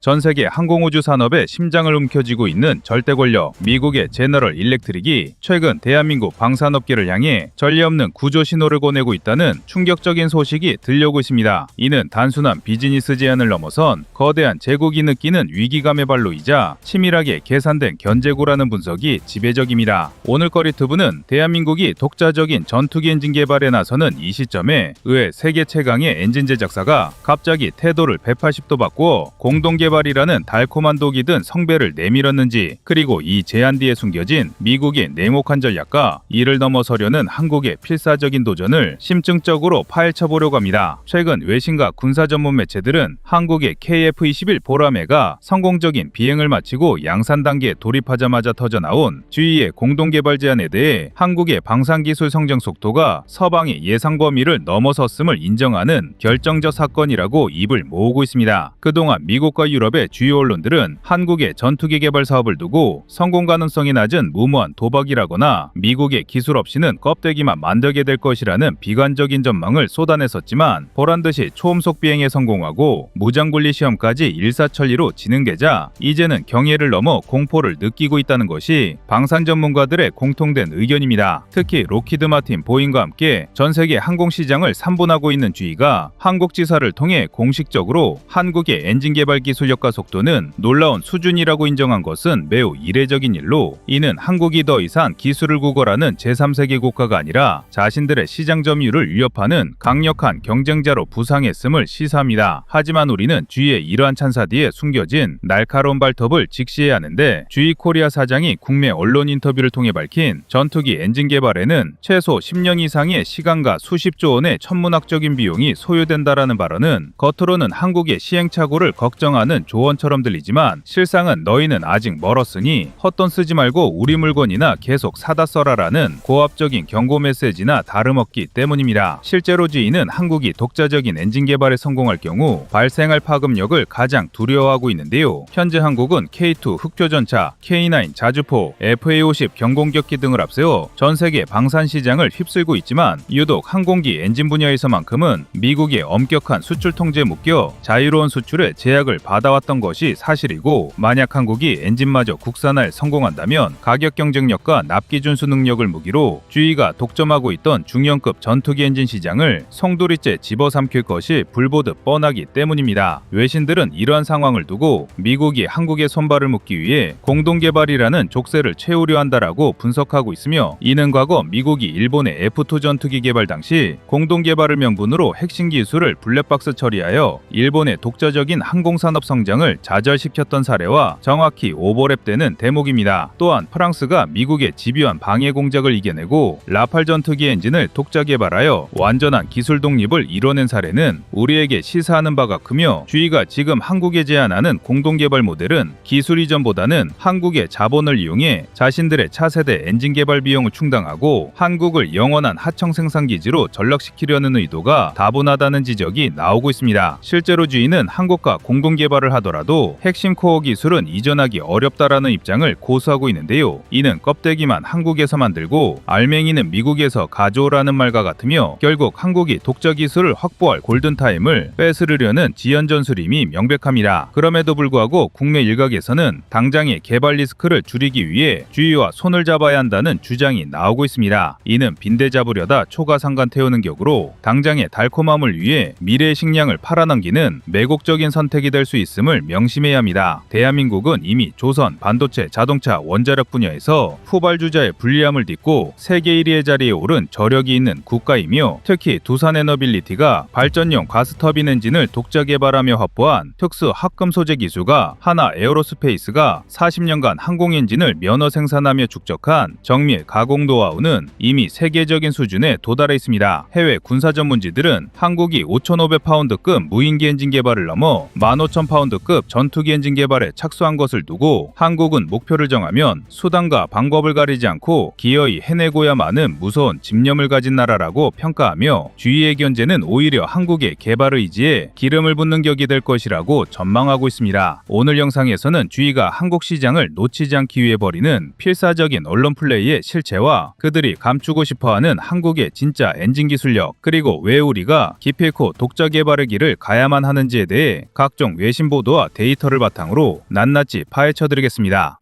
전 세계 항공우주 산업의 심장을 움켜쥐고 있는 절대 권력 미국의 제너럴 일렉트릭이 최근 대한민국 방산업계를 향해 전례 없는 구조 신호를 보내고 있다는 충격적인 소식이 들려오고 있습니다. 이는 단순한 비즈니스 제안을 넘어선 거대한 제국이 느끼는 위기감의 발로이자 치밀하게 계산된 견제고라는 분석이 지배적입니다. 오늘거리 투브는 대한민국이 독자적인 전투기 엔진 개발에 나서는 이 시점에 의회 세계 최강의 엔진 제작사가 갑자기 태도를 180도 바꾸어 공동 개발이라는 달콤한 독이 든 성배를 내밀었는지, 그리고 이 제안 뒤에 숨겨진 미국의 냉혹한 전략과 이를 넘어서려는 한국의 필사적인 도전을 심층적으로 파헤쳐보려고 합니다. 최근 외신과 군사 전문 매체들은 한국의 KF-21 보라매가 성공적인 비행을 마치고 양산 단계에 돌입하자마자 터져나온 GE의 공동 개발 제안에 대해 한국의 방산기술 성장 속도가 서방의 예상 범위를 넘어섰음을 인정하는 결정적 사건이라고 입을 모으고 있습니다. 그동안 미국과 유럽의 주요 언론들은 한국의 전투기 개발 사업을 두고 성공 가능성이 낮은 무모한 도박이라거나 미국의 기술 없이는 껍데기만 만들게 될 것이라는 비관적인 전망을 쏟아냈었지만, 보란듯이 초음속 비행에 성공하고 무장분리 시험까지 일사천리로 진행되자 이제는 경애를 넘어 공포를 느끼고 있다는 것이 방산 전문가들의 공통된 의견입니다. 특히 록히드 마틴, 보잉과 함께 전 세계 항공시장을 삼분하고 있는 GE가 한국 지사를 통해 공식적으로 한국의 엔진 개발 기술력과 속도는 놀라운 수준이라고 인정한 것은 매우 이례적인 일로, 이는 한국이 더 이상 기술을 구걸하는 제3세계 국가가 아니라 자신들의 시장 점유율을 위협하는 강력한 경쟁자로 부상했음을 시사합니다. 하지만 우리는 GE의 이러한 찬사 뒤에 숨겨진 날카로운 발톱을 직시해야 하는데, GE 코리아 사장이 국내 언론 인터뷰를 통해 밝힌 전투기 엔진 개발에는 최소 10년 이상의 시간과 수십조 원의 천문학적인 비용이 소요된다라는 발언은 겉으로는 한국의 시행착오를 걱정하는 조언처럼 들리지만, 실상은 너희는 아직 멀었으니 헛돈 쓰지 말고 우리 물건이나 계속 사다 써라라는 고압적인 경고 메시지나 다름없기 때문입니다. 실제로 GE는 한국이 독자적인 엔진 개발에 성공할 경우 발생할 파급력을 가장 두려워하고 있는데요. 현재 한국은 K2 흑표전차, K9 자주포, FA-50 경공격기 등을 앞세워 전 세계 방산 시장을 휩쓸고 있지만, 유독 항공기 엔진 분야에서만큼은 미국의 엄격한 수출 통제에 묶여 자유로운 수출에 제약을 받아왔던 것이 사실이고, 만약 한국이 엔진마저 국산화에 성공한다면 가격 경쟁력과 납기 준수 능력을 무기로 GE가 독점하고 있던 중형급 전투기 엔진 시장을 송두리째 집어삼킬 것이 불보듯 뻔하기 때문입니다. 외신들은 이러한 상황을 두고 미국이 한국의 손발을 묶기 위해 공동 개발이라는 족쇄를 채우려 한다라고 분석하고 있으며, 이는 과거 미국이 일본의 F2 전투기 개발 당시 공동 개발을 명분으로 핵심 기술을 블랙박스 처리하여 일본의 독자적인 항공산업 성장을 좌절시켰던 사례와 정확히 오버랩되는 대목입니다. 또한 프랑스가 미국의 집요한 방해 공작을 이겨내고 라팔 전투기 엔진을 독자 개발하여 완전한 기술 독립을 이뤄낸 사례는 우리에게 시사하는 바가 크며, GE가 지금 한국에 제안하는 공동 개발 모델은 기술 이전보다는 한국의 자본을 이용해 자신들의 차세대 엔진 개발 비용을 충당하고 한국을 영원한 하청 생산 기지로 전락시키려는 의도가 다분하다는 지적이 나오고 있습니다. 실제로 GE는 한국과 공동 개발을 하더라도 핵심 코어 기술은 이전하기 어렵다라는 입장을 고수하고 있는데요. 이는 껍데기만 한국에서 만들고 알맹이는 미국에서 가져오라는 말과 같으며, 결국 한국이 독자 기술을 확보할 골든타임을 뺏으려는 지연전술임이 명백합니다. 그럼에도 불구하고 국내 일각에서는 당장의 개발 리스크를 줄이기 위해 GE와 손을 잡아야 한다는 주장이 나오고 있습니다. 이는 빈대 잡으려다 초가상간 태우는 격으로 당장의 달콤함을 위해 미래의 식량을 팔아넘기는 매국적인 선택이 될 수 있음을 명심해야 합니다. 대한민국은 이미 조선, 반도체, 자동차, 원자력 분야에서 후발주자의 불리함을 딛고 세계 1위의 자리에 오른 저력이 있는 국가이며, 특히 두산에너빌리티가 발전용 가스터빈 엔진을 독자 개발하며 확보한 특수 합금 소재 기술과 하나 에어로스페이스가 40년간 항공 엔진을 면허 생산하며 축적한 정밀 가공 노하우는 이미 세계적인 수준에 도달해 있습니다. 해외 군사 전문지들은 한국이 5,500파운드급 무인기 엔진 개발을 넘어 15,000파운드급 전투기 엔진 개발에 착수한 것을 두고, 한국은 목표를 정하면 수단과 방법을 가리지 않고 기어이 해내고야마는 무서운 집념을 가진 나라라고 평가하며, GE의 견제는 오히려 한국의 개발 의지에 기름을 붓는 격이 될 것이라고 전망하고 있습니다. 오늘 영상에서는 GE가 한국 시장을 놓치지 않기 위해 벌이는 필사적인 언론 플레이의 실체와 그들이 감추고 싶어하는 한국의 진짜 엔진 기술력, 그리고 왜 우리가 기필코 독자 개발의 길을 가야만 하는지에 대해 각종 외신 보도와 데이터를 바탕으로 낱낱이 파헤쳐드리겠습니다.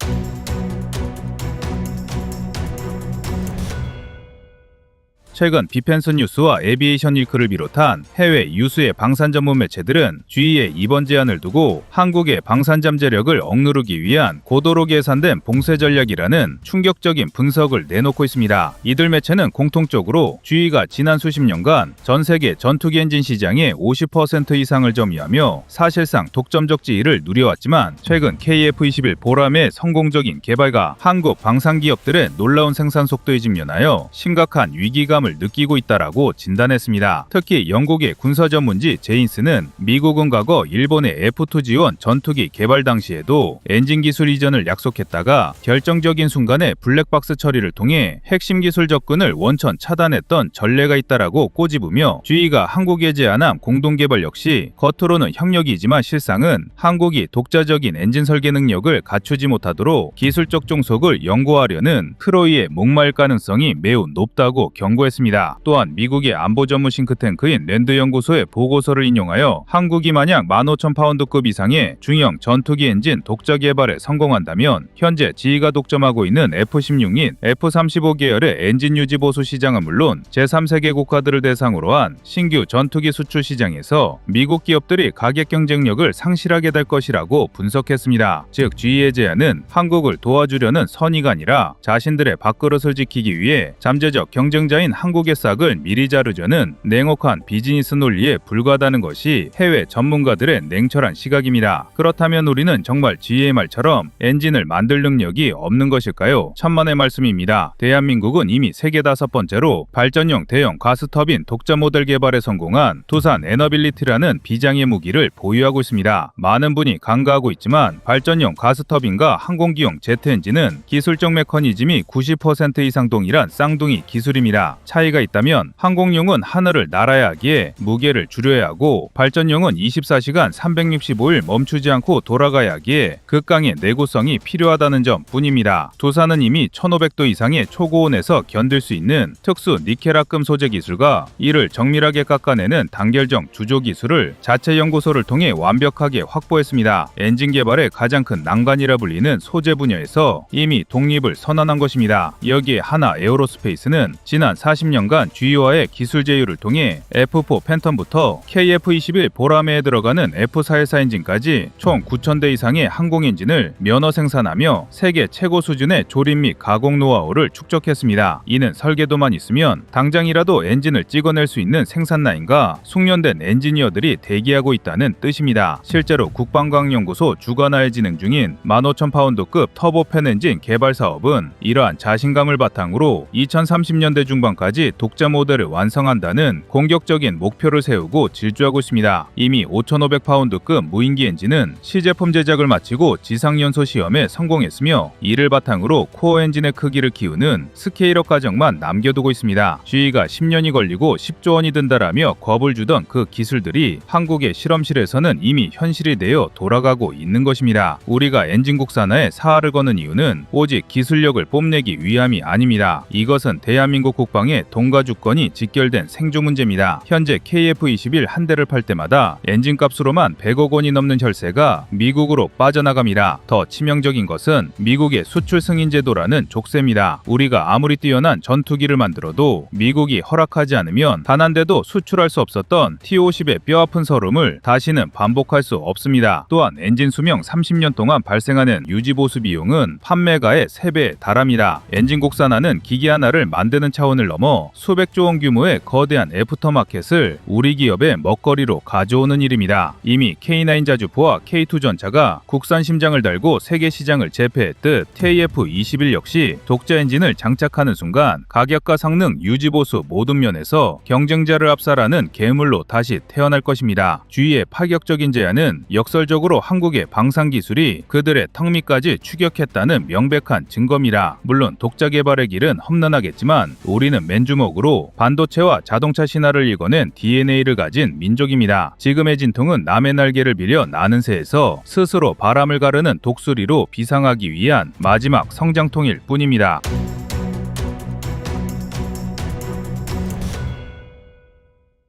최근 비펜스 뉴스와 에비에이션 위크를 비롯한 해외 유수의 방산 전문 매체들은 GE의 이번 제안을 두고 한국의 방산 잠재력을 억누르기 위한 고도로 계산된 봉쇄 전략이라는 충격적인 분석을 내놓고 있습니다. 이들 매체는 공통적으로 GE가 지난 수십 년간 전 세계 전투기 엔진 시장의 50% 이상을 점유하며 사실상 독점적 지위를 누려왔지만 최근 KF-21 보람의 성공적인 개발과 한국 방산 기업들의 놀라운 생산 속도에 직면하여 심각한 위기감을 느끼고 있다라고 진단했습니다. 특히 영국의 군사 전문지 제인스는 미국은 과거 일본의 F2 지원 전투기 개발 당시에도 엔진 기술 이전을 약속했다가 결정적인 순간에 블랙박스 처리를 통해 핵심 기술 접근을 원천 차단했던 전례가 있다라고 꼬집으며 GE가 한국에 제안한 공동 개발 역시 겉으로는 협력이지만 실상은 한국이 독자적인 엔진 설계 능력을 갖추지 못하도록 기술적 종속을 연구하려는 트로이의 목마일 가능성이 매우 높다고 경고했습니다. 또한 미국의 안보 전문 싱크탱크인 랜드 연구소의 보고서를 인용하여 한국이 만약 15,000파운드급 이상의 중형 전투기 엔진 독자 개발에 성공한다면 현재 GE가 독점하고 있는 F-16인 F-35 계열의 엔진 유지 보수 시장은 물론 제3세계 국가들을 대상으로 한 신규 전투기 수출 시장에서 미국 기업들이 가격 경쟁력을 상실하게 될 것이라고 분석했습니다. 즉 GE의 제안은 한국을 도와주려는 선의가 아니라 자신들의 밥그릇을 지키기 위해 잠재적 경쟁자인 한국의 싹을 미리 자르려는 냉혹한 비즈니스 논리에 불과하다는 것이 해외 전문가들의 냉철한 시각입니다. 그렇다면 우리는 정말 GE의 말처럼 엔진을 만들 능력이 없는 것일까요? 천만의 말씀입니다. 대한민국은 이미 세계 5번째로 발전용 대형 가스터빈 독자 모델 개발에 성공한 두산 에너빌리티라는 비장의 무기를 보유하고 있습니다. 많은 분이 간과하고 있지만 발전용 가스터빈과 항공기용 제트 엔진은 기술적 메커니즘이 90% 이상 동일한 쌍둥이 기술입니다. 차이가 있다면 항공용은 하늘을 날아야 하기에 무게를 줄여야 하고 발전용은 24시간 365일 멈추지 않고 돌아가야 하기에 극강의 내구성이 필요하다는 점 뿐입니다. 두산은 이미 1500도 이상의 초고온에서 견딜 수 있는 특수 니켈합금 소재 기술과 이를 정밀하게 깎아내는 단결정 주조 기술을 자체 연구소를 통해 완벽하게 확보했습니다. 엔진 개발의 가장 큰 난관이라 불리는 소재 분야에서 이미 독립을 선언한 것입니다. 여기에 하나 에어로스페이스는 지난 40년간 GE와의 기술 제휴를 통해 F4 팬텀부터 KF-21 보라매에 들어가는 F414 엔진까지 총 9,000대 이상의 항공 엔진을 면허 생산하며 세계 최고 수준의 조립 및 가공 노하우를 축적했습니다. 이는 설계도만 있으면 당장이라도 엔진을 찍어낼 수 있는 생산 라인과 숙련된 엔지니어들이 대기하고 있다는 뜻입니다. 실제로 국방과학연구소 주관하에 진행 중인 15,000파운드급 터보팬 엔진 개발 사업은 이러한 자신감을 바탕으로 2030년대 중반까지 독자 모델을 완성한다는 공격적인 목표를 세우고 질주하고 있습니다. 이미 5,500파운드급 무인기 엔진은 시제품 제작을 마치고 지상 연소 시험에 성공했으며 이를 바탕으로 코어 엔진의 크기를 키우는 스케일업 과정만 남겨두고 있습니다. GE가 10년이 걸리고 10조 원이 든다라며 겁을 주던 그 기술들이 한국의 실험실에서는 이미 현실이 되어 돌아가고 있는 것입니다. 우리가 엔진 국산화에 사활을 거는 이유는 오직 기술력을 뽐내기 위함이 아닙니다. 이것은 대한민국 국방의 돈과 주권이 직결된 생존 문제입니다. 현재 KF-21 한 대를 팔 때마다 엔진값으로만 100억 원이 넘는 혈세가 미국으로 빠져나갑니다. 더 치명적인 것은 미국의 수출 승인 제도라는 족쇄입니다. 우리가 아무리 뛰어난 전투기를 만들어도 미국이 허락하지 않으면 단 한 대도 수출할 수 없었던 T-50의 뼈아픈 서름을 다시는 반복할 수 없습니다. 또한 엔진 수명 30년 동안 발생하는 유지보수 비용은 판매가의 3배에 달합니다. 엔진 국산화는 기기 하나를 만드는 차원을 넘어 수백조 원 규모의 거대한 애프터마켓을 우리 기업의 먹거리로 가져오는 일입니다. 이미 K9 자주포와 K2 전차가 국산 심장을 달고 세계 시장을 제패했듯 KF-21 역시 독자 엔진을 장착하는 순간 가격과 성능, 유지보수 모든 면에서 경쟁자를 압살하는 괴물로 다시 태어날 것입니다. GE의 파격적인 제안은 역설적으로 한국의 방산 기술이 그들의 턱밑까지 추격했다는 명백한 증거입니다. 물론 독자 개발의 길은 험난하겠지만 우리는 맨주먹으로 반도체와 자동차 신화를 읽어낸 DNA를 가진 민족입니다. 지금의 진통은 남의 날개를 빌려 나는 새에서 스스로 바람을 가르는 독수리로 비상하기 위한 마지막 성장통일 뿐입니다.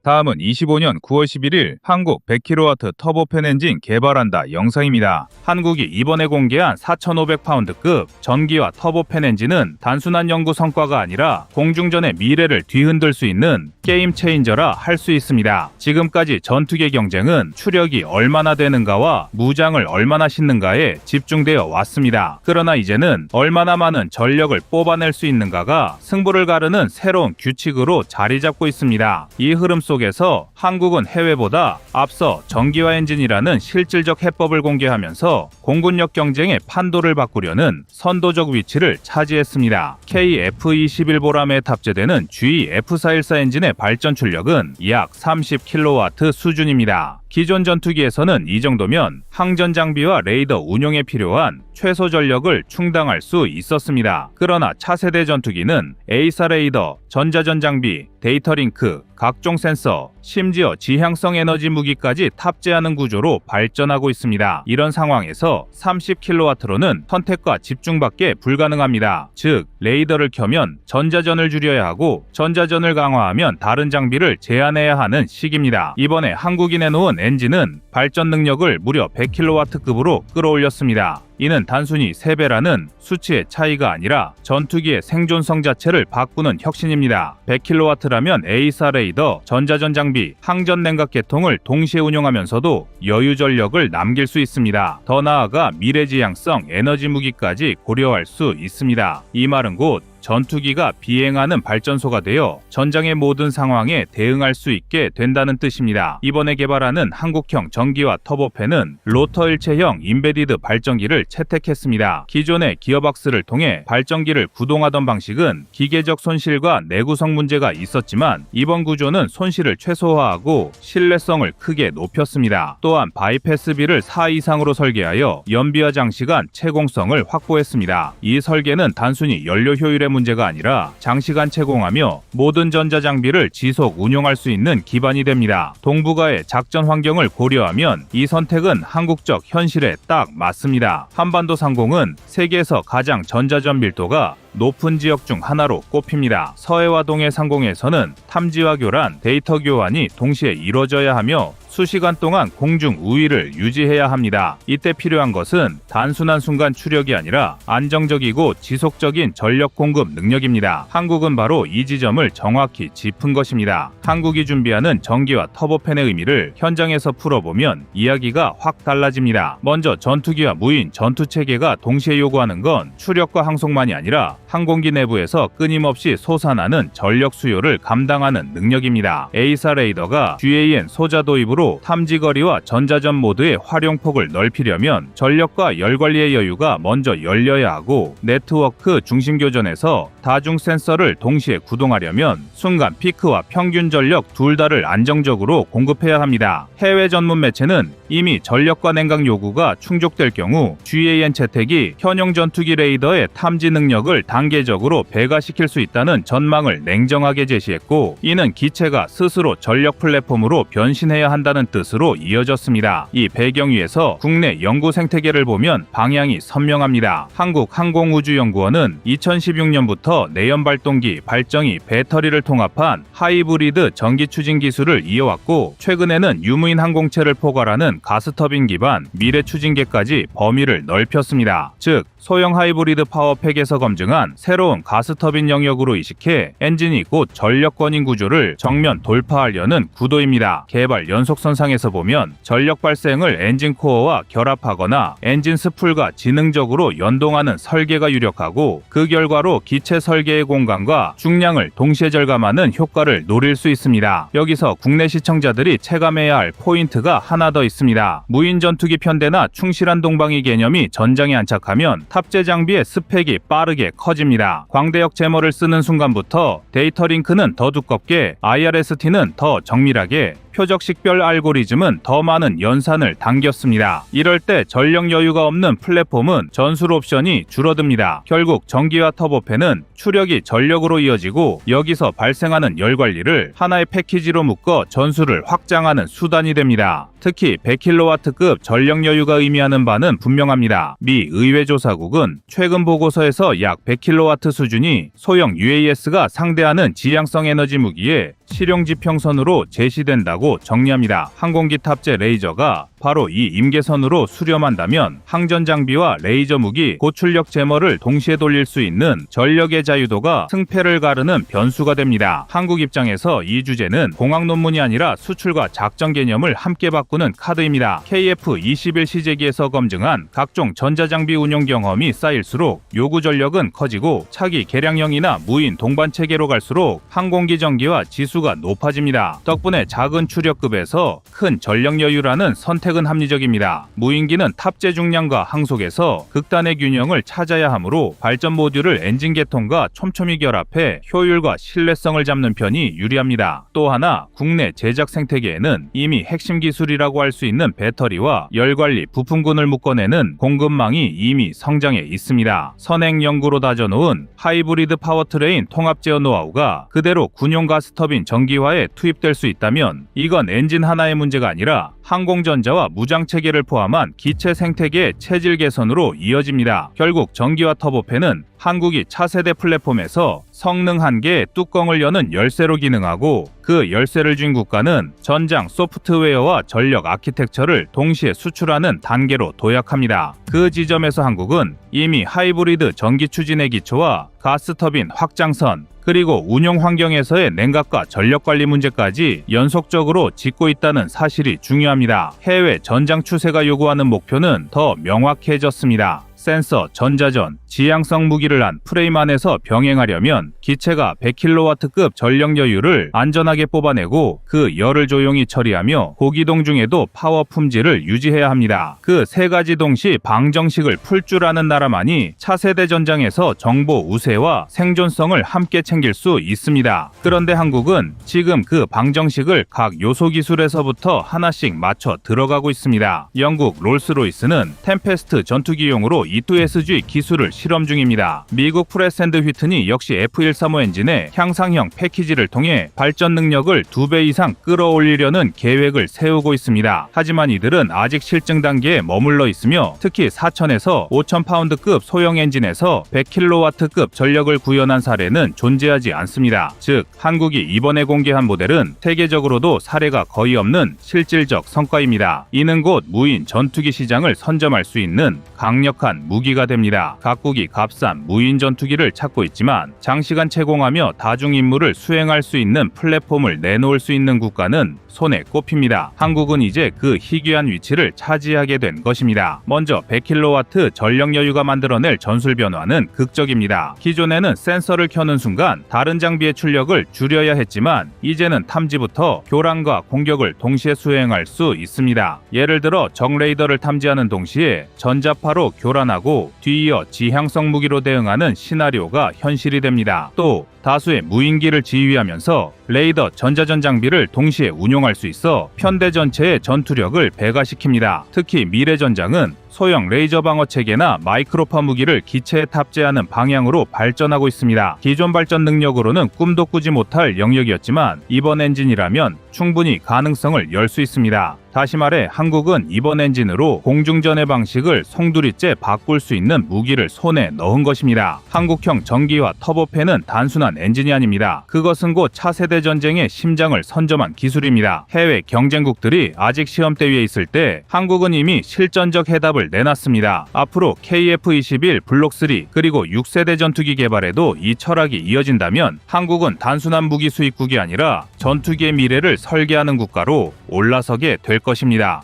다음은 25년 9월 11일 한국 100kW 터보팬 엔진 개발한다 영상입니다. 한국이 이번에 공개한 4,500파운드급 전기와 터보팬 엔진은 단순한 연구 성과가 아니라 공중전의 미래를 뒤흔들 수 있는 게임 체인저라 할 수 있습니다. 지금까지 전투기 경쟁은 추력이 얼마나 되는가와 무장을 얼마나 싣는가에 집중되어 왔습니다. 그러나 이제는 얼마나 많은 전력을 뽑아낼 수 있는가가 승부를 가르는 새로운 규칙으로 자리 잡고 있습니다. 이 흐름 속에서 한국은 해외보다 앞서 전기화 엔진이라는 실질적 해법을 공개하면서 공군력 경쟁의 판도를 바꾸려는 선도적 위치를 차지했습니다. KF-21보람에 탑재되는 GE-F414 엔진의 발전 출력은 약 30kW 수준입니다. 기존 전투기에서는 이 정도면 항전 장비와 레이더 운용에 필요한 최소 전력을 충당할 수 있었습니다. 그러나 차세대 전투기는 A사 레이더, 전자전 장비, 데이터 링크, 각종 센서, 심지어 지향성 에너지 무기까지 탑재하는 구조로 발전하고 있습니다. 이런 상황에서 30kW로는 선택과 집중밖에 불가능합니다. 즉, 레이더를 켜면 전자전을 줄여야 하고 전자전을 강화하면 다른 장비를 제한해야 하는 시기입니다. 이번에 한국이 내놓은 엔진은 발전 능력을 무려 100kW급으로 끌어올렸습니다. 이는 단순히 3배라는 수치의 차이가 아니라 전투기의 생존성 자체를 바꾸는 혁신입니다. 100kW라면 A사 레이더, 전자전 장비, 항전 냉각 계통을 동시에 운용하면서도 여유 전력을 남길 수 있습니다. 더 나아가 미래지향성 에너지 무기까지 고려할 수 있습니다. 이 말은 곧 전투기가 비행하는 발전소가 되어 전장의 모든 상황에 대응할 수 있게 된다는 뜻입니다. 이번에 개발하는 한국형 전기화 터보팬은 로터 일체형 인베디드 발전기를 채택했습니다. 기존의 기어박스를 통해 발전기를 구동하던 방식은 기계적 손실과 내구성 문제가 있었지만 이번 구조는 손실을 최소화하고 신뢰성을 크게 높였습니다. 또한 바이패스비를 4 이상으로 설계하여 연비와 장시간 채공성을 확보했습니다. 이 설계는 단순히 연료 효율의 문제가 아니라 장시간 채공하며 모든 전자장비를 지속 운용할 수 있는 기반이 됩니다. 동북아의 작전 환경을 고려하면 이 선택은 한국적 현실에 딱 맞습니다. 한반도 상공은 세계에서 가장 전자전 밀도가 높은 지역 중 하나로 꼽힙니다. 서해와 동해 상공에서는 탐지와 교란, 데이터 교환이 동시에 이루어져야 하며 수시간 동안 공중 우위를 유지해야 합니다. 이때 필요한 것은 단순한 순간 추력이 아니라 안정적이고 지속적인 전력 공급 능력입니다. 한국은 바로 이 지점을 정확히 짚은 것입니다. 한국이 준비하는 전기와 터보팬의 의미를 현장에서 풀어보면 이야기가 확 달라집니다. 먼저 전투기와 무인 전투체계가 동시에 요구하는 건 추력과 항속만이 아니라 항공기 내부에서 끊임없이 솟아나는 전력 수요를 감당하는 능력입니다. A사 레이더가 GAN 소자 도입으로 탐지거리와 전자전 모드의 활용폭을 넓히려면 전력과 열 관리의 여유가 먼저 열려야 하고 네트워크 중심 교전에서 다중 센서를 동시에 구동하려면 순간 피크와 평균 전력 둘 다를 안정적으로 공급해야 합니다. 해외 전문 매체는 이미 전력과 냉각 요구가 충족될 경우 GAN 채택이 현용 전투기 레이더의 탐지 능력을 단계적으로 배가시킬 수 있다는 전망을 냉정하게 제시했고, 이는 기체가 스스로 전력 플랫폼으로 변신해야 한다는 뜻으로 이어졌습니다. 이 배경 위에서 국내 연구 생태계를 보면 방향이 선명합니다. 한국항공우주연구원은 2016년부터 내연 발동기, 발정이, 배터리를 통합한 하이브리드 전기 추진 기술을 이어왔고, 최근에는 유무인 항공체를 포괄하는 가스터빈 기반 미래 추진계까지 범위를 넓혔습니다. 즉, 소형 하이브리드 파워팩에서 검증한 새로운 가스터빈 영역으로 이식해 엔진이 곧 전력권인 구조를 정면 돌파하려는 구도입니다. 개발 연속선상에서 보면 전력 발생을 엔진 코어와 결합하거나 엔진 스풀과 지능적으로 연동하는 설계가 유력하고, 그 결과로 기체 설계의 공간과 중량을 동시에 절감하는 효과를 노릴 수 있습니다. 여기서 국내 시청자들이 체감해야 할 포인트가 하나 더 있습니다. 무인 전투기 편대나 충실한 동방이 개념이 전장에 안착하면 탑재 장비의 스펙이 빠르게 커집니다. 광대역 제머를 쓰는 순간부터 데이터 링크는 더 두껍게, IRST는 더 정밀하게, 표적 식별 알고리즘은 더 많은 연산을 당겼습니다. 이럴 때 전력 여유가 없는 플랫폼은 전술 옵션이 줄어듭니다. 결국 전기와 터보팬은 추력이 전력으로 이어지고, 여기서 발생하는 열 관리를 하나의 패키지로 묶어 전술을 확장하는 수단이 됩니다. 특히 100kW급 전력 여유가 의미하는 바는 분명합니다. 미 의회조사국은 최근 보고서에서 약 100kW 수준이 소형 UAS가 상대하는 지향성 에너지 무기의 실용지평선으로 제시된다고 정리합니다. 항공기 탑재 레이저가 바로 이 임계선으로 수렴한다면 항전 장비와 레이저 무기, 고출력 제머를 동시에 돌릴 수 있는 전력의 자유도가 승패를 가르는 변수가 됩니다. 한국 입장에서 이 주제는 공학 논문이 아니라 수출과 작전 개념을 함께 바꾸는 카드입니다. KF-21 시제기에서 검증한 각종 전자장비 운용 경험이 쌓일수록 요구 전력은 커지고 차기 개량형이나 무인 동반 체계로 갈수록 항공기 전기와 지수가 높아집니다. 덕분에 작은 추력급에서 큰 전력 여유라는 선택은 합리적입니다. 무인기는 탑재 중량과 항속에서 극단의 균형을 찾아야 하므로 발전 모듈을 엔진 계통과 촘촘히 결합해 효율과 신뢰성을 잡는 편이 유리합니다. 또 하나 국내 제작 생태계에는 이미 핵심 기술이라고 할 수 있는 배터리와 열관리 부품군을 묶어내는 공급망이 이미 성장해 있습니다. 선행 연구로 다져놓은 하이브리드 파워트레인 통합 제어 노하우가 그대로 군용 가스터빈 전기화에 투입될 수 있다면 이건 엔진 하나의 문제가 아니라 항공전자와 무장체계를 포함한 기체 생태계의 체질 개선으로 이어집니다. 결국 전기화 터보팬은 한국이 차세대 플랫폼에서 성능 한계의 뚜껑을 여는 열쇠로 기능하고 그 열쇠를 쥔 국가는 전장 소프트웨어와 전력 아키텍처를 동시에 수출하는 단계로 도약합니다. 그 지점에서 한국은 이미 하이브리드 전기 추진의 기초와 가스터빈 확장선, 그리고 운용 환경에서의 냉각과 전력 관리 문제까지 연속적으로 짚고 있다는 사실이 중요합니다. 해외 전장 추세가 요구하는 목표는 더 명확해졌습니다. 센서, 전자전, 지향성 무기를 한 프레임 안에서 병행하려면 기체가 100kW급 전력 여유를 안전하게 뽑아내고 그 열을 조용히 처리하며 고기동 중에도 파워 품질을 유지해야 합니다. 그 세 가지 동시 방정식을 풀 줄 아는 나라만이 차세대 전장에서 정보 우세와 생존성을 함께 챙길 수 있습니다. 그런데 한국은 지금 그 방정식을 각 요소 기술에서부터 하나씩 맞춰 들어가고 있습니다. 영국 롤스로이스는 템페스트 전투기용으로 E2SG 기술을 실험 중입니다. 미국 프레스앤드 휘트니 역시 F135 엔진의 향상형 패키지를 통해 발전 능력을 2배 이상 끌어올리려는 계획을 세우고 있습니다. 하지만 이들은 아직 실증 단계에 머물러 있으며 특히 4,000에서 5,000파운드급 소형 엔진에서 100kW급 전력을 구현한 사례는 존재하지 않습니다. 즉, 한국이 이번에 공개한 모델은 세계적으로도 사례가 거의 없는 실질적 성과입니다. 이는 곧 무인 전투기 시장을 선점할 수 있는 강력한 무기가 됩니다. 각국이 값싼 무인 전투기를 찾고 있지만 장시간 채공하며 다중 임무를 수행할 수 있는 플랫폼을 내놓을 수 있는 국가는 손에 꼽힙니다. 한국은 이제 그 희귀한 위치를 차지하게 된 것입니다. 먼저 100kW 전력 여유가 만들어낼 전술 변화는 극적입니다. 기존에는 센서를 켜는 순간 다른 장비의 출력을 줄여야 했지만 이제는 탐지부터 교란과 공격을 동시에 수행할 수 있습니다. 예를 들어 적 레이더를 탐지하는 동시에 전자파로 교란하고 뒤이어 지향성 무기로 대응하는 시나리오가 현실이 됩니다. 또 다수의 무인기를 지휘하면서 레이더 전자전 장비를 동시에 운용할 수 있어 편대 전체의 전투력을 배가시킵니다. 특히 미래전장은 소형 레이저 방어 체계나 마이크로파 무기를 기체에 탑재하는 방향으로 발전하고 있습니다. 기존 발전 능력으로는 꿈도 꾸지 못할 영역이었지만 이번 엔진이라면 충분히 가능성을 열 수 있습니다. 다시 말해 한국은 이번 엔진으로 공중전의 방식을 송두리째 바꿀 수 있는 무기를 손에 넣은 것입니다. 한국형 전기화 터보팬은 단순한 엔진이 아닙니다. 그것은 곧 차세대 전쟁의 심장을 선점한 기술입니다. 해외 경쟁국들이 아직 시험대 위에 있을 때 한국은 이미 실전적 해답을 내놨습니다. 앞으로 KF-21 블록3 그리고 6세대 전투기 개발에도 이 철학이 이어진다면 한국은 단순한 무기 수입국이 아니라 전투기의 미래를 설계하는 국가로 올라서게 될 것입니다.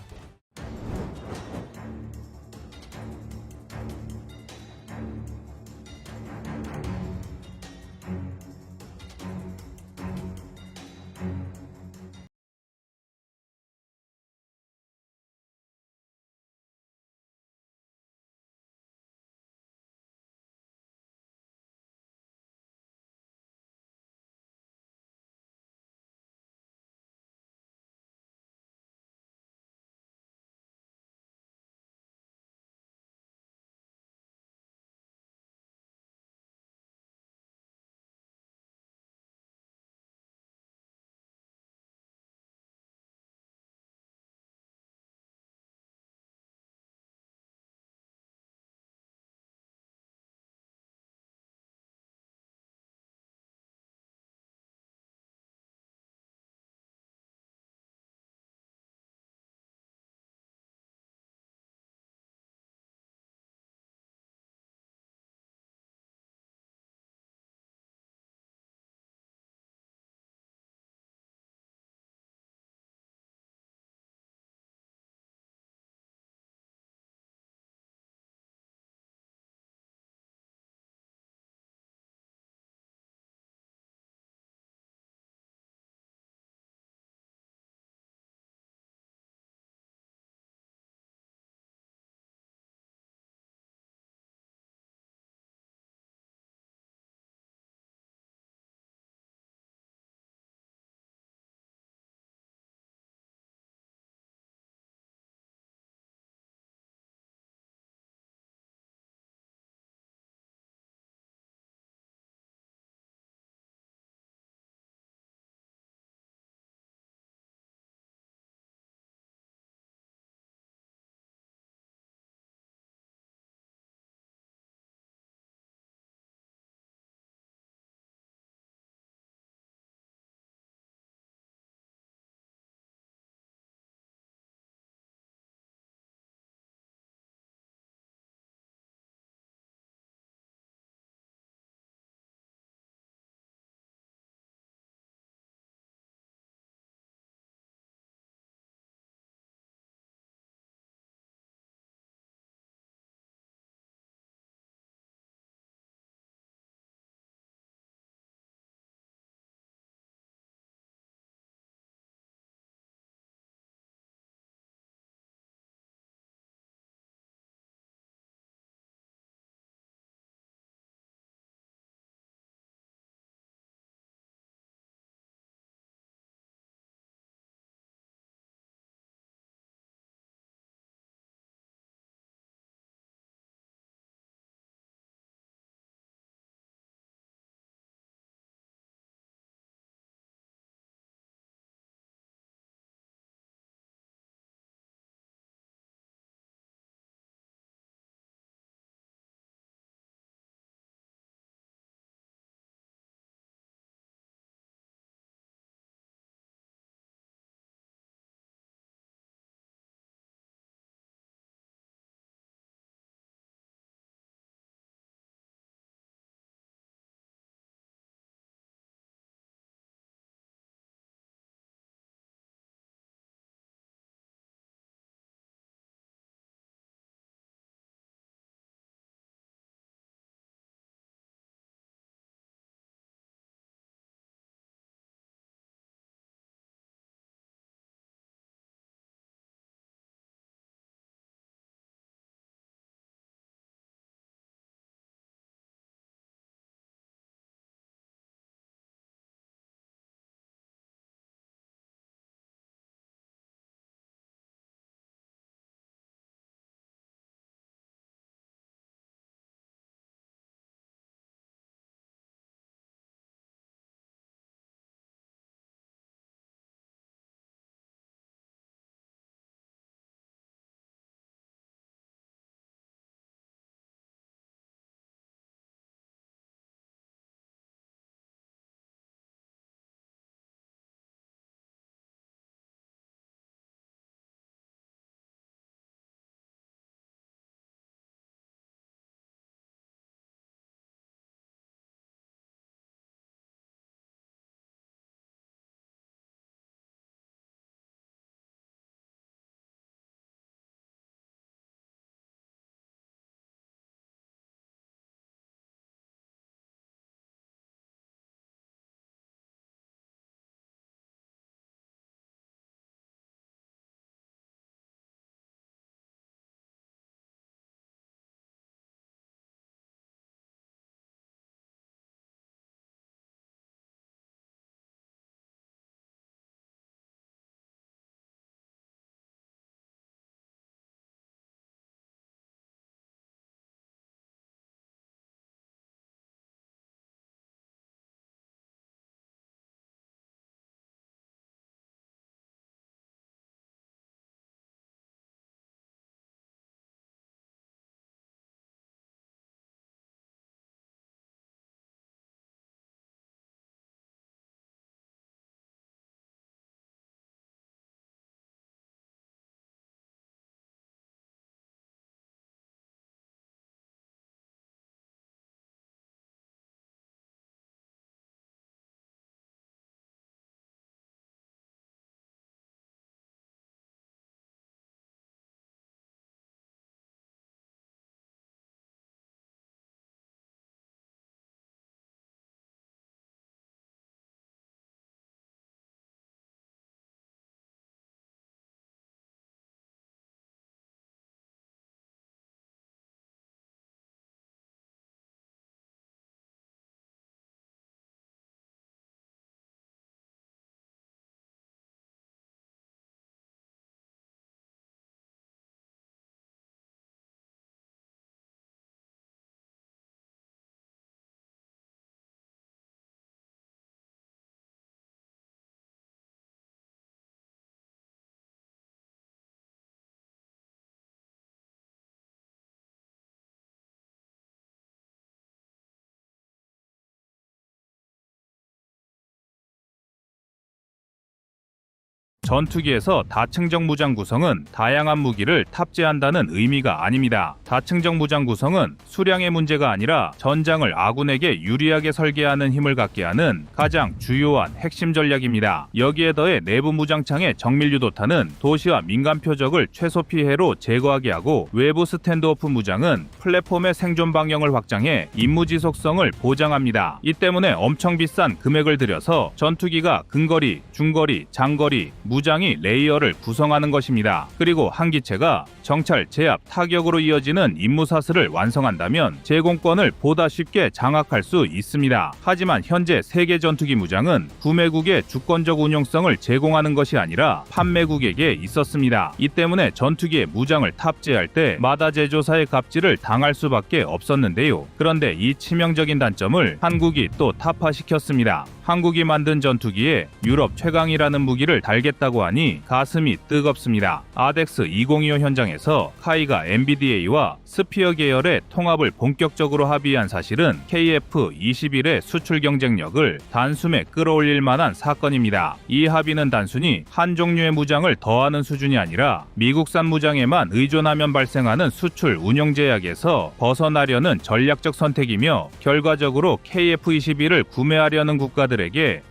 전투기에서 다층적 무장 구성은 다양한 무기를 탑재한다는 의미가 아닙니다. 다층적 무장 구성은 수량의 문제가 아니라 전장을 아군에게 유리하게 설계하는 힘을 갖게 하는 가장 주요한 핵심 전략입니다. 여기에 더해 내부 무장창의 정밀 유도탄은 도시와 민간 표적을 최소 피해로 제거하게 하고, 외부 스탠드오프 무장은 플랫폼의 생존 방향을 확장해 임무 지속성을 보장합니다. 이 때문에 엄청 비싼 금액을 들여서 전투기가 근거리, 중거리, 장거리, 무장이 레이어를 구성하는 것입니다. 그리고 한 기체가 정찰, 제압, 타격으로 이어지는 임무 사슬을 완성한다면 제공권을 보다 쉽게 장악할 수 있습니다. 하지만 현재 세계 전투기 무장은 구매국의 주권적 운용성을 제공하는 것이 아니라 판매국에게 있었습니다. 이 때문에 전투기의 무장을 탑재할 때 마다 제조사의 갑질을 당할 수밖에 없었는데요. 그런데 이 치명적인 단점을 한국이 또 타파시켰습니다. 한국이 만든 전투기에 유럽 최강이라는 무기를 달겠다고 하니 가슴이 뜨겁습니다. 아덱스 2025 현장에서 카이가 엔비디에이와 스피어 계열의 통합을 본격적으로 합의한 사실은 KF-21의 수출 경쟁력을 단숨에 끌어올릴 만한 사건입니다. 이 합의는 단순히 한 종류의 무장을 더하는 수준이 아니라 미국산 무장에만 의존하면 발생하는 수출 운영 제약에서 벗어나려는 전략적 선택이며, 결과적으로 KF-21을 구매하려는 국가들에게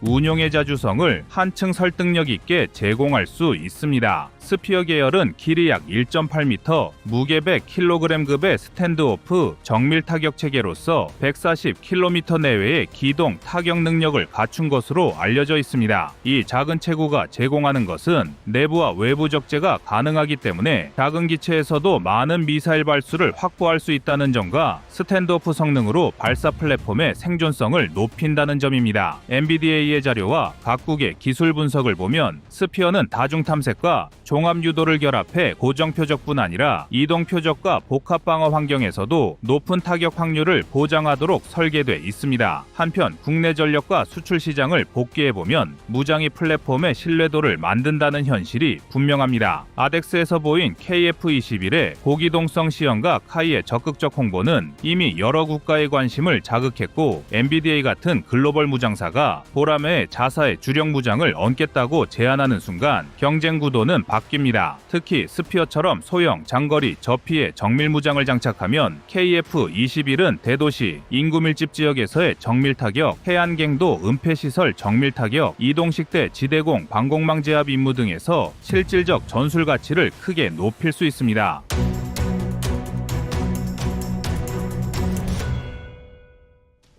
운용의 자주성을 한층 설득력 있게 제공할 수 있습니다. 스피어 계열은 길이 약 1.8m, 무게 100kg급의 스탠드오프 정밀 타격 체계로서 140km 내외의 기동 타격 능력을 갖춘 것으로 알려져 있습니다. 이 작은 체구가 제공하는 것은 내부와 외부 적재가 가능하기 때문에 작은 기체에서도 많은 미사일 발수를 확보할 수 있다는 점과 스탠드오프 성능으로 발사 플랫폼의 생존성을 높인다는 점입니다. NBDA의 자료와 각국의 기술 분석을 보면 스피어는 다중 탐색과 종합 유도를 결합해 고정 표적뿐 아니라 이동 표적과 복합 방어 환경에서도 높은 타격 확률을 보장하도록 설계돼 있습니다. 한편 국내 전력과 수출 시장을 복귀해보면 무장이 플랫폼의 신뢰도를 만든다는 현실이 분명합니다. 아덱스에서 보인 KF-21의 고기동성 시연과 카이의 적극적 홍보는 이미 여러 국가의 관심을 자극했고, NBDA 같은 글로벌 무장사가 보라매의 자사의 주력 무장을 얹겠다고 제안하는 순간 경쟁 구도는 바뀝니다. 특히 스피어처럼 소형, 장거리, 저피의 정밀 무장을 장착하면 KF-21은 대도시, 인구 밀집 지역에서의 정밀 타격, 해안갱도 은폐시설 정밀 타격, 이동식대 지대공 방공망 제압 임무 등에서 실질적 전술 가치를 크게 높일 수 있습니다.